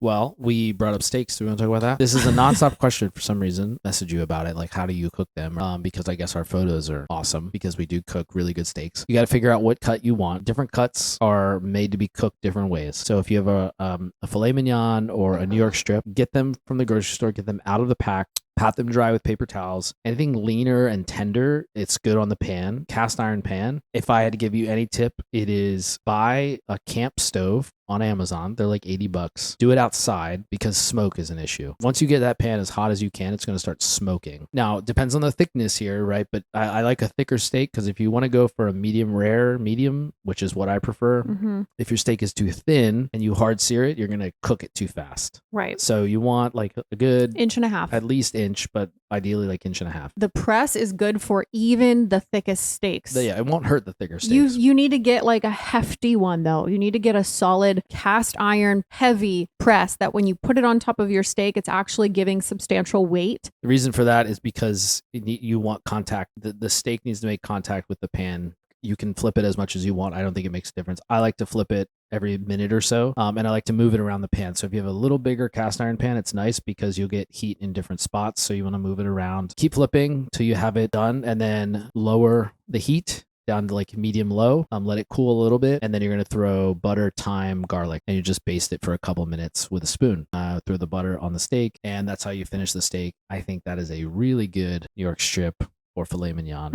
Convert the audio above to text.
Well, we brought up steaks. Do we want to talk about that? This is a nonstop question for some reason. Message you about it. Like, how do you cook them? Because I guess our photos are awesome because we do cook really good steaks. You got to figure out what cut you want. Different cuts are made to be cooked different ways. So if you have a filet mignon or a New York strip, get them from the grocery store, get them out of the pack. Pat them dry with paper towels. Anything leaner and tender, it's good on the pan, cast iron pan. If I had to give you any tip, it is buy a camp stove on Amazon. They're like $80. Do it outside because smoke is an issue. Once you get that pan as hot as you can, it's going to start smoking. Now, it depends on the thickness here, right? But I like a thicker steak because if you want to go for a medium rare, medium, which is what I prefer, if your steak is too thin and you hard sear it, you're going to cook it too fast. Right. So you want like a good inch and a half. At least inch, but ideally like inch and a half. The press is good for even the thickest steaks. Yeah, it won't hurt the thicker steaks. You need to get like a hefty one though. You need to get a solid cast iron heavy press that when you put it on top of your steak, it's actually giving substantial weight. The reason for that is because you want contact. The steak needs to make contact with the pan. You can flip it as much as you want. I don't think it makes a difference. I like to flip it every minute or so, and I like to move it around the pan. So if you have a little bigger cast iron pan, it's nice because you'll get heat in different spots. So you want to move it around. Keep flipping till you have it done, and then lower the heat down to like medium low. Let it cool a little bit, and then you're going to throw butter, thyme, garlic, and you just baste it for a couple minutes with a spoon. Throw the butter on the steak, and that's how you finish the steak. I think that is a really good New York strip or filet mignon.